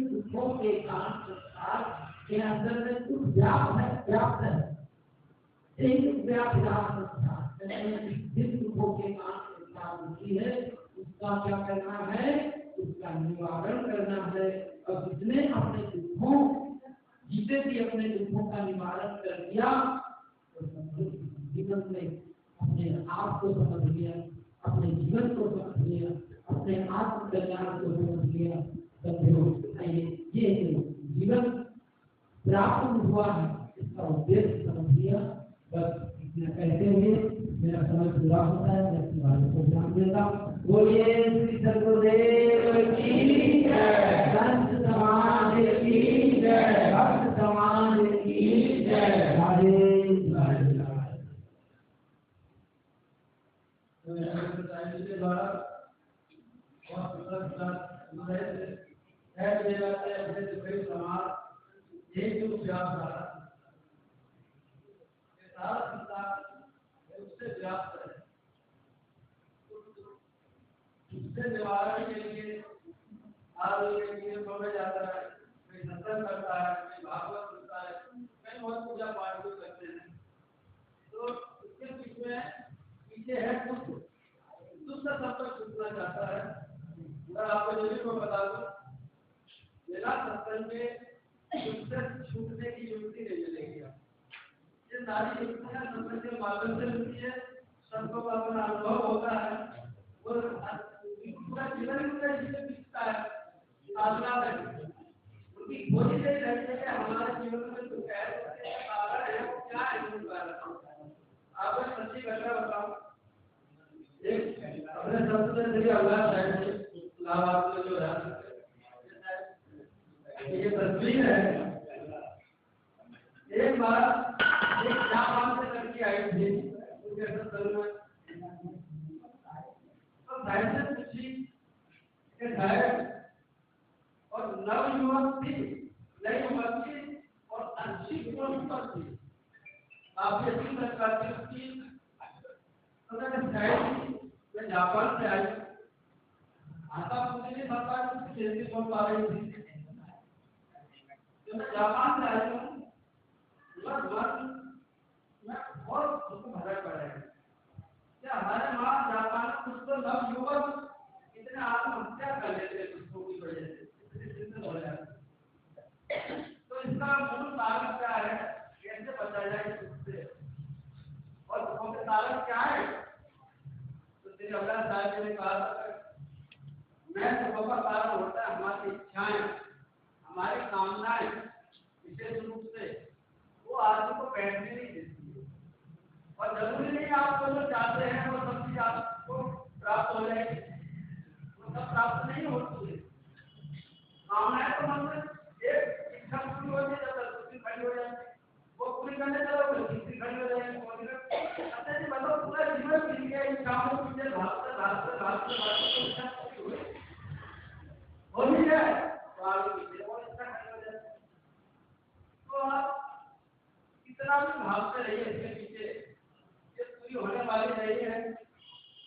दुखों के कारण संसार के अंदर में कुछ व्याप्त है। एक व्याप्त जिन दुखों के कारण संसार दुखी है उसका क्या करना है, उसका निवारण करना है। और जिसने अपने दुखों जिसे भी अपने दुखों का निवारण कर दिया तो जीवन में अपने आप को समझ लिया, अपने जीवन को समझ लिया, अपने आत्म कल्याण को समझ लिया। ये जीवन प्राप्त हुआ है, इसका उद्देश्य समझ लिया। बस इतना कहते हुए मेरा समय पूरा होता है। मैं अपनी बातों को ध्यान देता हूँ। बोलिए श्री सद्गुरुदेव की जय, संत समाज की जय, भक्त समाज की जय। उससे निवारण के लिए जाता है, कोई नंदन करता है, कोई भागवत सुनता है, कई बहुत पूजा पाठ भी करते हैं। तो उसके पीछे है दुष्ट संपर्क छूटना चाहता है। मैं आपको जरूर को बता दूं, बिना सत्संग के दुष्ट छूटने की युक्ति नहीं मिलेगी। ये सारी युक्तियां सत्संग के माध्यम से मिलती है। सबको अपना अनुभव होता है, वो पूरा जीवन का जीवन दिखता है। साधना में उनकी खोज से रहती है कि हमारे जीवन में जो है वो क्या है। आपको सच्ची घटना बताऊं, एक अपने सबसे अल्लाह साहब लाभ जो है ये तस्वीर है। एक बार एक जापान से लड़की आई थी, उनके सत्संग में तो साहब से पूछी कि साहब और नवयुवक थी, नई उम्र की और अच्छी पोस्ट पर थी, काफी अच्छी सरकार की। तो मैं जापान से आई, आता मुझे नहीं पता कि कैसे बोल पा रही थी। तो मैं जापान से आई हूँ, मैं बहुत दुख भरा पड़ा है कि हमारे माँ जापान में कुछ तो नवयुवक इतने आत्महत्या कर लेते हैं दुखों की वजह से। तो इसका मूल कारण क्या है, कैसे बचा जाए इससे, और दुखों के कारण क्या है। तो श्री अल्लाह साहब ने कहा मैं दुखों का कारण होता है हमारी इच्छाएं, हमारी कामनाएं, विशेष रूप से वो आदमी को बैठने नहीं देती है। और जरूरी नहीं आप जो चाहते हैं वो सब चीज आपको प्राप्त हो जाएगी, वो सब प्राप्त नहीं होती है। कामनाएं तो मतलब एक इच्छा पूरी हो जाए तो दूसरी खड़ी हो जाएगी, वो पूरी करने चलो तो तीसरी खड़ी हो जाएगी। अच्छा जी मतलब पूरा जीवन बीत गया इच्छाओं के पीछे भागते हो भी जाए तो आगे पीछे वो इच्छा खड़ी हो जाए। तो आप कितना भी भागते रहिए इसके पीछे, ये पूरी होने वाली नहीं है।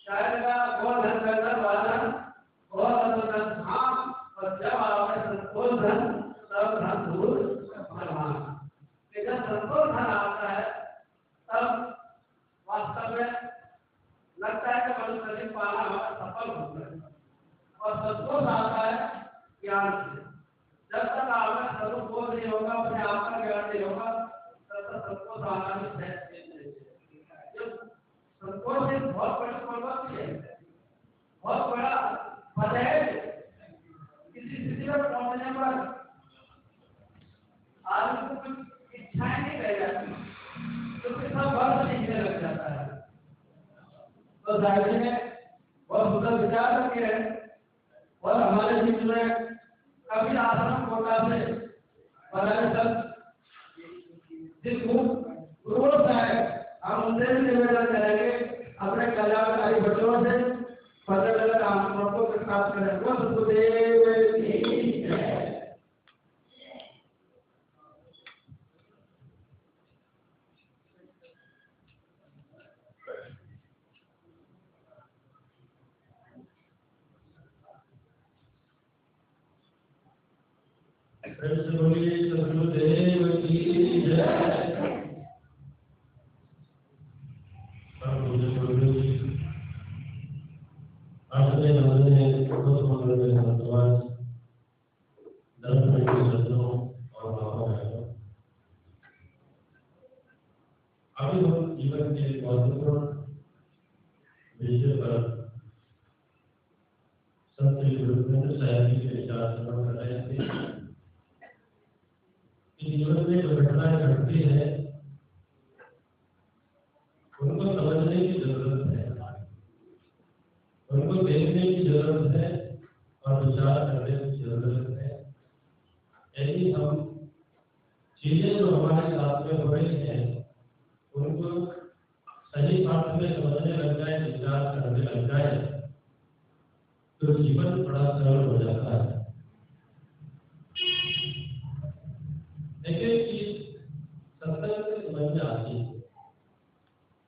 चाहे गोधन करना वाला और धाम, और जब आपने संतोष धन तब धन दूर प्रधान। जब संतोष धन आता है तब वास्तव में लगता है कि मनुष्य शरीर पाना हमारा सफल होता है। और संतोष आता है ज्ञान से। जब तक आपका सदुपयोग नहीं होगा, अपने आप का ज्ञान नहीं होगा, तब तक संतोष आना भी सहज नहीं है। जब संतोष एक बहुत बड़ी प्रवृत्ति है, बहुत बड़ा पद है। किसी स्थिति में पहुंचने पर आदमी को कुछ इच्छाएं नहीं रह जाती, तो कितना बल सीखने लग जाता है। तो साहिब ने बहुत सुंदर विचार रखे हैं और हमारे जीवन में कभी आश्रम कोटा से बनाए सब जिस गुरुओं से हम उनसे भी निवेदन करेंगे अपने कल्याणकारी बच्चों से पता हम को प्राप्त करें। वो सदगुरुदेव की जय। सद्गुरुदेव की जय। आज में हमने बहुत मंगल में भगवान धर्म के सज्जनों और बाबा बहनों, अभी हम जीवन के महत्वपूर्ण विषय पर संत गुरुदेव साहब जी के विचार श्रवण कर रहे थे। जीवन में जो घटनाएं घटती है उनको समझने की जरूरत है, उनको देखने की जरूरत है और विचार करने की जरूरत है। यदि हम चीजें जो हमारे साथ में हो रही हैं उनको सही अर्थ में समझने लग जाए, विचार करने लग जाए, तो जीवन बड़ा सरल हो जाता है। देखिए कि सत्संग से समझ में आती है,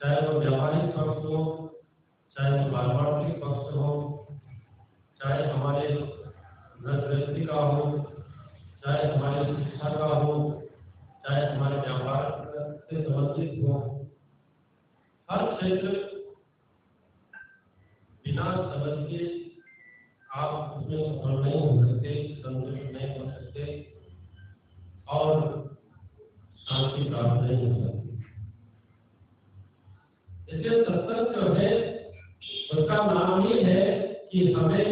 चाहे वो व्यावहारिक पक्ष हो, चाहे वो पारमार्थिक पक्ष हो, चाहे हमारे घर गृहस्थी का हो, चाहे हमारे शिक्षा का हो, चाहे हमारे व्यापार से संबंधित हो, हर क्षेत्र बिना समझ के आप उसमें सफल नहीं हो सकते, संतुष्ट नहीं हो सकते और शांति प्राप्त नहीं हो सकती। इसलिए सत्संग जो है उसका नाम ही है कि हमें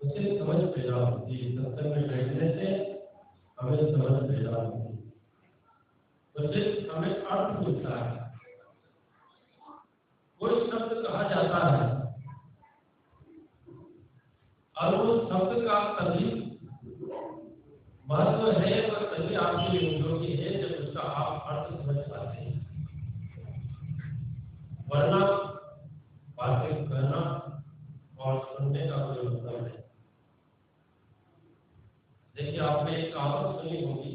उसे समझ पैदा होती है। सत्संग में बैठने से हमें समझ पैदा होती है, उससे हमें अर्थ मिलता है। कोई शब्द कहा जाता है और उस शब्द का तभी महत्व है और तभी आपके लिए उपयोगी है जब उसका आप अर्थ समझ पाते हैं। वरना बातें करना और सुनने का कोई मतलब नहीं। देखिए, आपने एक कहावत सुनी होगी,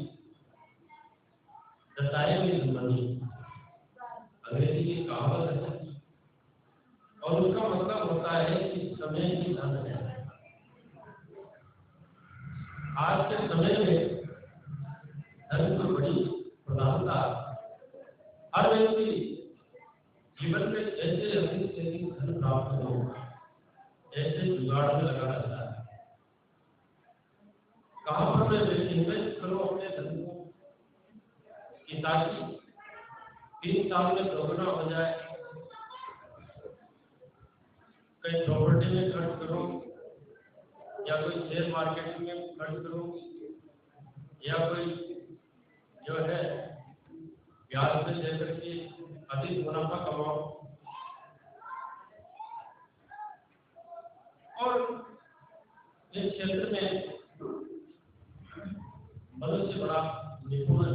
द टाइम इज मनी। अंग्रेजी की कहावत है और उसका मतलब होता है कि समय ही धन है। आज के समय में धन की बड़ी प्रधानता। हर व्यक्ति जीवन में जैसे अधिक से अधिक धन प्राप्त हो ऐसे जुगाड़ में लगा रहता है। कहाँ पर मैं इन्वेस्ट करूं अपने धन को कि ताकि 3 साल में दोगुना हो जाए। कहीं प्रॉपर्टी में खर्च करूं या कोई शेयर मार्केट में खर्च करूं या कोई जो है ब्याज में दे करके अधिक मुनाफा कमाओ। और इस क्षेत्र में मनुष्य बड़ा निपुण है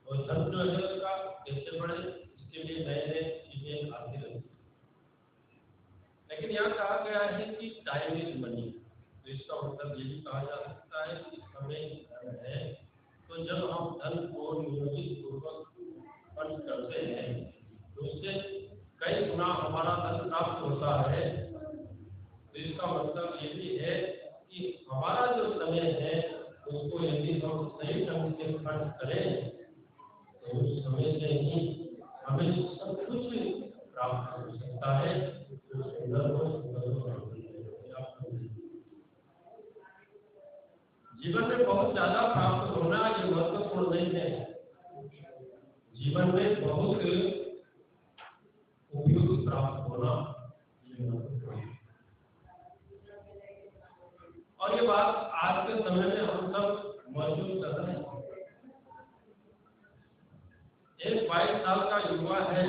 और धन जो है उसका कैसे बढ़े इसके लिए नए नए चीजें आती रहती। लेकिन यहाँ कहा गया है कि टाइम इज मनी, तो इसका मतलब ये भी कहा जा सकता है कि समय धन है। तो जब हम धन को नियोजित पूर्वक खर्च करते हैं तो उससे कई गुना हमारा धन प्राप्त होता है। तो इसका मतलब ये भी है कि हमारा जो समय है उसको यदि हम सही ढंग से खर्च करें तो उस समय से ही हमें सब कुछ प्राप्त हो सकता है। जीवन में बहुत ज्यादा प्राप्त होना ये महत्वपूर्ण नहीं है। जीवन में बहुत उपयोगी प्राप्त होना ये महत्वपूर्ण है। और ये बात आज के समय में हम सब महसूस कर रहे हैं। एक 22 साल का युवा है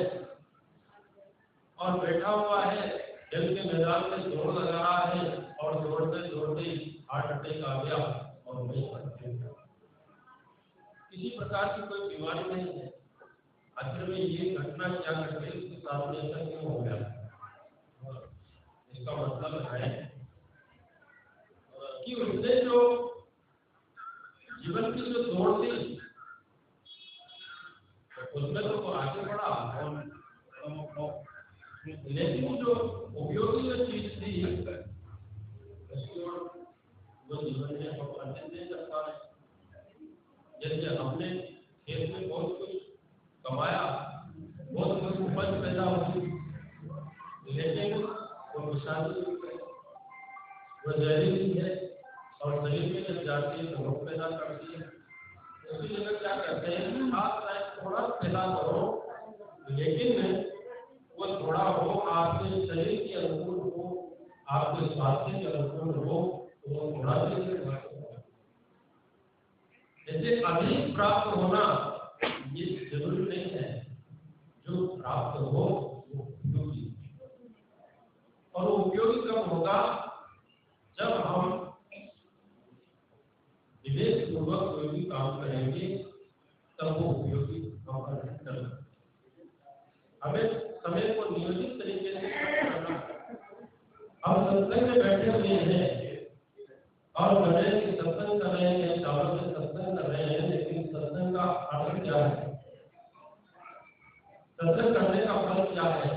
और बैठा हुआ है, खेल के मैदान में दौड़ लगा रहा है और दौड़ते दौड़ते हार्ट अटैक आ गया और वही किसी प्रकार की कोई बीमारी नहीं है। आखिर में ये घटना क्या घट गई, उसके साथ में ऐसा क्यों हो गया? इसका मतलब है कि उसने जो जीवन की जो दौड़ थी उसमें तो वो आगे बढ़ा और लेकिन जो उपयोगी जो चीज थी उसकी ओर वो जीवन में हम अर्जित नहीं कर पा रहे। जैसे हमने खेत में बहुत कुछ कमाया, बहुत कुछ उपज पैदा हुई, लेकिन वो विषालु वो जहरीली है और शरीर में जब जाती है तो रोग पैदा करती है। उसकी जगह क्या करते हैं कि आप चाहे थोड़ा पैदा करो, लेकिन वो थोड़ा हो आपके शरीर के अनुकूल हो, आपके स्वास्थ्य के अनुकूल हो, तो वो थोड़ा भी जैसे अधिक प्राप्त होना ये जरूरी नहीं है। जो प्राप्त हो वो उपयोगी, और वो उपयोगी कब होगा? जब हम विवेक पूर्वक कोई भी काम करेंगे तब वो उपयोगी होगा। हमें समय को नियोजित तरीके से करना। हम सत्संग में बैठे हुए हैं और कर रहे हैं, सत्संग कर रहे हैं, चावल से सत्संग कर रहे हैं, लेकिन सत्संग का अर्थ क्या है? सत्संग करने का फल क्या है?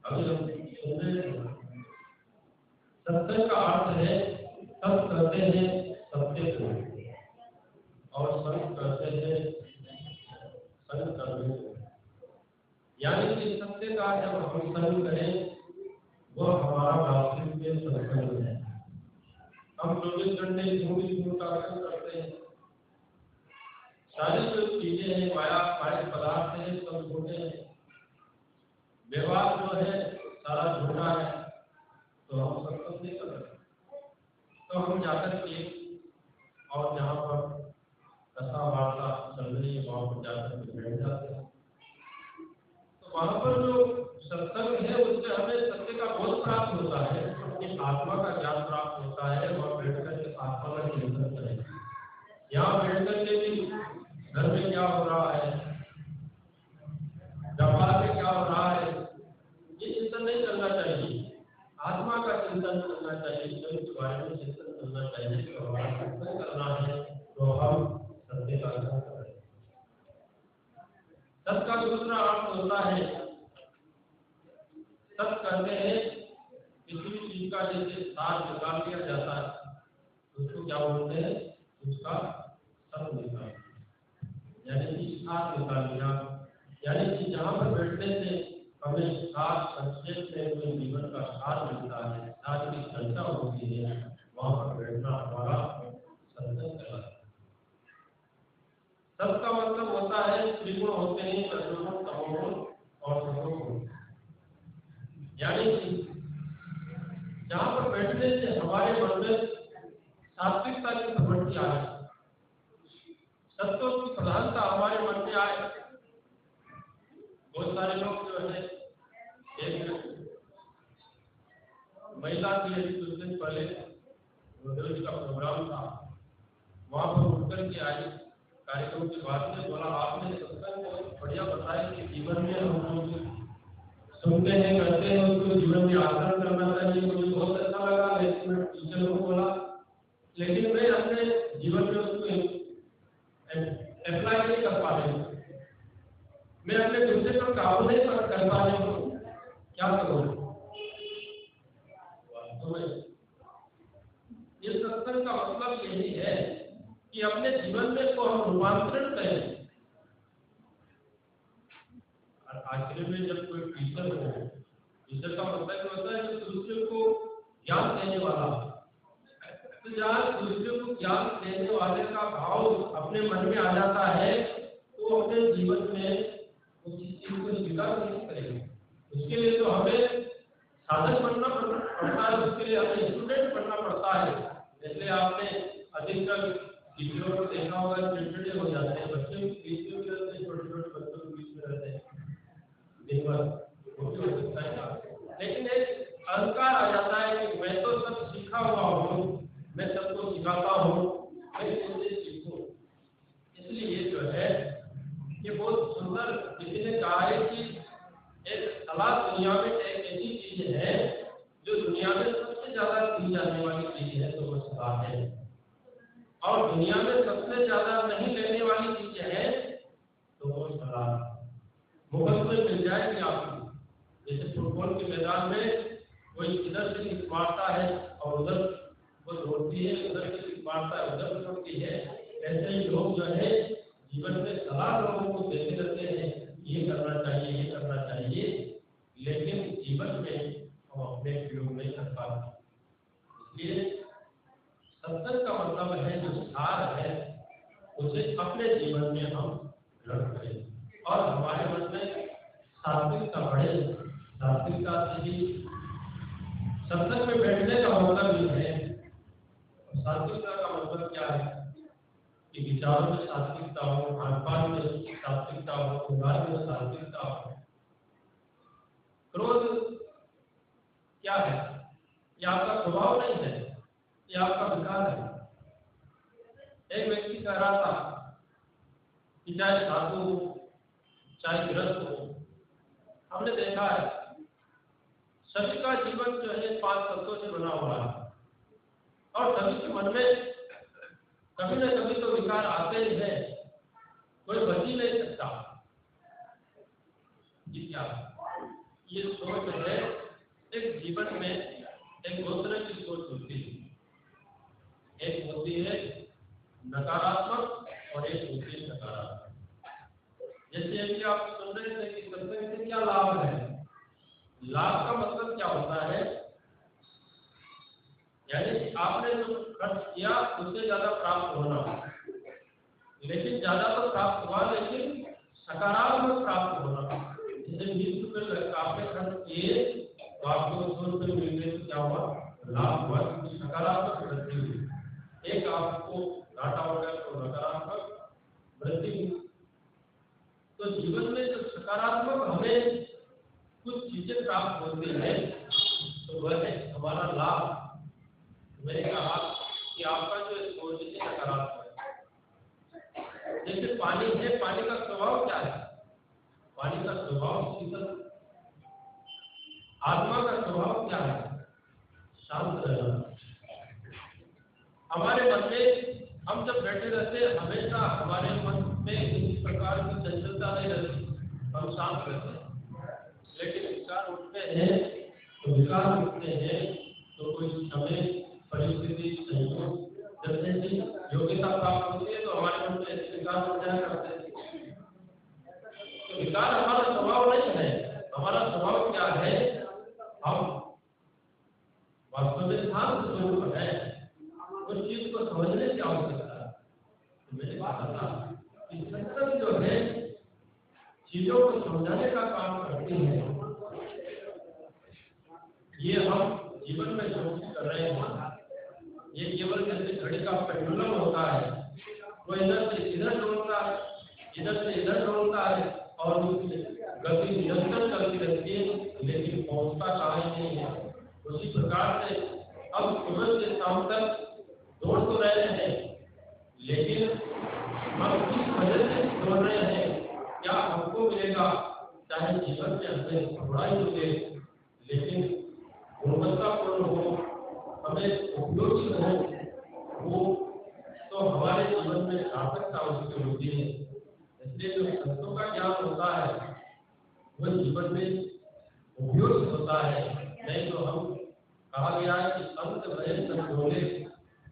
अभी हम सुन रहे हैं। सत्संग का अर्थ है सब करते हैं सत्य को, और संग करते हैं संग करने को। यानी कि सत्य का जब हम संग करें वो हमारा वास्तविक सत्संग है। हम 24 घंटे झूठ का अर्थ करते हैं। सारी जो चीजें हैं, माया माया पदार्थ है, सब झूठे हैं। व्यवहार जो है सारा झूठा है, तो हम सत्संग नहीं कर रहे। तो हम जाकर के और जहाँ पर कथा वार्ता चल रही है वहाँ पर जाकर के बैठ जाते हैं। तो वहाँ पर जो सत्संग है उससे हमें सत्य का बोध प्राप्त होता है, अपनी आत्मा का ज्ञान प्राप्त होता है। वहाँ बैठ करके आत्मा का चिंतन करें। यहाँ बैठ करके भी घर में क्या हो रहा है, व्यापार में क्या हो रहा है, ये चिंतन नहीं करना चाहिए। आत्मा का चिंतन करना चाहिए, ईश्वर के बारे में चिंतन करना चाहिए। तो हमारा चिंतन करना है तो हम सत्य का ग्रहण करें। सत्य का दूसरा अर्थ होता है, सत्य करते हैं किसी भी चीज का जैसे सार निकाल लिया जाता है उसको क्या बोलते हैं? उसका सत्य निकाल, यानी कि सार निकाल लिया। यानी कि जहाँ पर बैठने से हमें सार संक्षेप में कोई जीवन का सार मिलता है, सार की चर्चा होती है, वहाँ पर बैठना हमारा सत्संग कहलाता है। सबका मतलब होता है त्रिगुण होते हैं, रजोगुण, तमोगुण और सतोगुण। यानी कि जहाँ पर बैठने से हमारे मन में सात्विकता की प्रवृत्ति आए, सत्यों की प्रधानता हमारे मन में आए। बहुत सारे लोग जो है, एक महिला की अभी कुछ दिन पहले का प्रोग्राम था, वहाँ पर उठकर के आई। कार्यक्रम के बाद में बोला, आपने सत्संग बहुत बढ़िया बताया कि जीवन में हम लोग सुनते हैं, करते हैं, उसको जीवन में आचरण करना चाहिए। मुझे बहुत अच्छा लगा, लेकिन मैं टीचर को बोला, लेकिन मैं अपने जीवन में उसको अप्लाई नहीं कर पा रही हूँ, मैं अपने गुस्से पर काबू नहीं कर पा रही हूँ, क्या करूँ? वास्तव में ये सत्संग का मतलब यही है कि अपने जीवन में को हम रूपांतरण करें। आखिर में जब कोई टीचर हो, टीचर का मतलब होता है कि दूसरे को ज्ञान देने वाला। तो जहाँ दूसरे को ज्ञान देने वाले का भाव अपने मन में आ जाता है तो अपने जीवन में उस चीज को स्वीकार नहीं करेंगे। उसके लिए तो हमें साधक बनना पड़ता है, उसके लिए हमें स्टूडेंट बनना पड़ता है। जैसे आपने अधिकतर वीडियो में देखा होगा, चिड़चिड़े हो जाते हैं बच्चे, वीडियो में रहते हैं, छोटे छोटे बच्चों के बीच में रहते हैं दिन भर, वो भी हो सकता है। लेकिन एक अहंकार आ जाता है कि मैं तो सब सीखा हुआ हूँ, मैं सबको सिखाता हूँ, मैं इनसे सीखूं। इसलिए जो है ये बहुत सुंदर किसी ने कहा है कि एक सलाह दुनिया में एक ऐसी चीज है जो दुनिया में सबसे ज्यादा दी जाने वाली चीज है, तो वो सलाह है। और दुनिया में सबसे ज्यादा नहीं लेने वाली चीज है तो वो सलाह मुफ्त में मिल जाएगी आपको। जैसे फुटबॉल के मैदान में कोई इधर से मारता है और उधर वो दौड़ती है, उधर से वार्ता उधर भी होती है। ऐसे ही लोग जो है जीवन में सलाह लोगों को देते रहते हैं, ये करना चाहिए, ये करना चाहिए, लेकिन जीवन में हम अपने प्रयोग नहीं कर पाते। इसलिए सत्संग का मतलब है जो सार है उसे अपने जीवन में हम ग्रहण करें और हमारे मन में सात्विकता बढ़े। सात्विकता से ही सत्संग में बैठने का मतलब ये है। सात्विकता का मतलब क्या है कि विचारों में सात्विकता हो, खान-पान में सात्विकता हो, व्यवहार में सात्विकता हो। क्रोध क्या है? ये आपका स्वभाव नहीं है, ये आपका विकार है। एक व्यक्ति कह रहा था कि चाहे साधु हो, चाहे गृहस्थ हो, हमने देखा है सभी का जीवन जो है 5 तत्वों से बना हुआ है और सभी के मन में कभी न कभी तो विकार आते ही हैं, कोई बच ही नहीं सकता। जी क्या ये सोच है, एक जीवन में एक दूसरे की सोच होती है। एक होती है नकारात्मक और एक होती है सकारात्मक। जैसे अभी आप सुन रहे थे कि सत्संग से क्या लाभ है। लाभ का मतलब क्या होता है, यानी आपने जो खर्च किया उससे ज्यादा प्राप्त होना, लेकिन ज्यादा तो प्राप्त हुआ लेकिन सकारात्मक प्राप्त होना। जैसे 20 रुपये आपने खर्च किए तो आपको 2 रुपये मिल गए तो क्या हुआ, लाभ हुआ, क्योंकि सकारात्मक वृद्धि हुई। एक आपको घाटा हो गया तो नकारात्मक वृद्धि हुई। तो जीवन में जो सकारात्मक हमें कुछ चीजें प्राप्त होती है तो वह है हमारा लाभ। मैंने कहा कि आपका जो सोच है नकारात्मक है। जैसे पानी है, पानी का स्वभाव क्या है? पानी का स्वभाव शीतल। आत्मा का स्वभाव क्या है? शांत रहना। हमारे मन में हम जब बैठे रहते हैं हमेशा हमारे मन में किसी प्रकार की चंचलता नहीं रहती, हम शांत रहते हैं। लेकिन विकार उठते हैं तो विकार उठते हैं तो कोई समय, परिस्थिति, संयोग जब ऐसी योग्यता प्राप्त होती है तो हमारे मन में ऐसे विकार उठ जाया करते हैं। तो विकार हमारा स्वभाव नहीं है। हमारा स्वभाव क्या है? हम वास्तव में शांत स्वरूप है। उस चीज को समझने की आवश्यकता है। तो मैंने कहा था कि सत्संग जो है चीजों को समझाने का काम करती है। ये हम जीवन में जो कर रहे हैं ये केवल जैसे घड़ी का पेंडुलम होता है, वो इधर से इधर डोलता है, इधर से इधर डोलता है और उसकी गति निरंतर चलती रहती है, लेकिन पहुंचता कहीं नहीं है। उसी प्रकार से अब सुबह से शाम तक दौड़ तो रहे हैं, लेकिन हम किस वजह से दौड़ रहे हैं, क्या हमको मिलेगा? चाहे जीवन में हमें थोड़ा ही मिले, लेकिन गुणवत्तापूर्ण हो, हमें उपयोगी हो, वो तो हमारे जीवन में सार्थकता उसकी होती है। इसलिए जो संतों का ज्ञान होता है वो जीवन में उपयोगी होता है। नहीं तो हम कहा गया है कि अंत भय सब बोले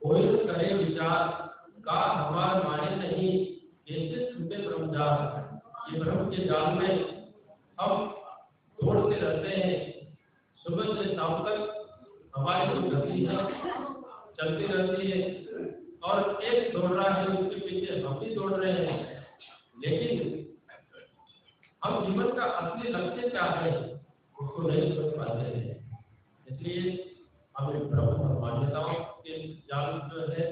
कोई करे विचार का हमार माने नहीं, कैसे छूटे ब्रह्मजाल। ये ब्रह्म के जाल में हम दौड़ते रहते हैं। सुबह से शाम तक हमारी जो गति है चलती रहती है और एक दौड़ रहा है उसके पीछे हम भी दौड़ रहे हैं, लेकिन हम जीवन का असली लक्ष्य क्या है उसको नहीं समझ पाते हैं। इसलिए हमें भ्रम और मान्यताओं के जाल जो है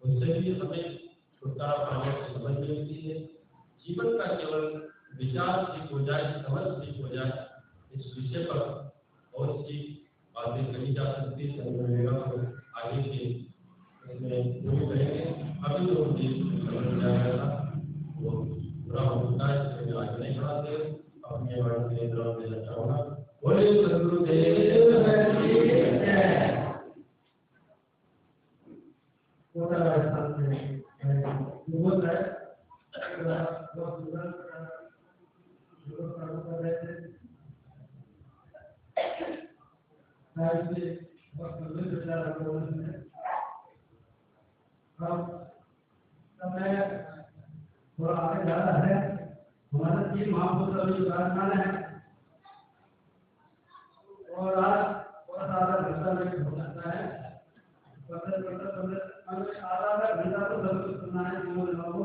उससे भी हमें छुटकारा पाने की समझ मिलती है। जीवन का केवल विचार ठीक हो जाए, समझ ठीक हो जाए, इस विषय पर बहुत सी बातें कही जा सकती है। तो आगे के इसमें पूरी करेंगे। अभी जो समझ जाएगा वो पूरा होता है, इसमें आगे नहीं बढ़ाते। अपने वर्ग में जवाब देना चाहूँगा। बोले सद्गुरुदेव समय थोड़ा आगे ज़्यादा है। हमारे 3 महापुरुष अभी विराजमान है और आज थोड़ा सा आधा घंटा लेट हो सकता है। आधा घंटा तो सब कुछ सुनना है तीनों लोगों को।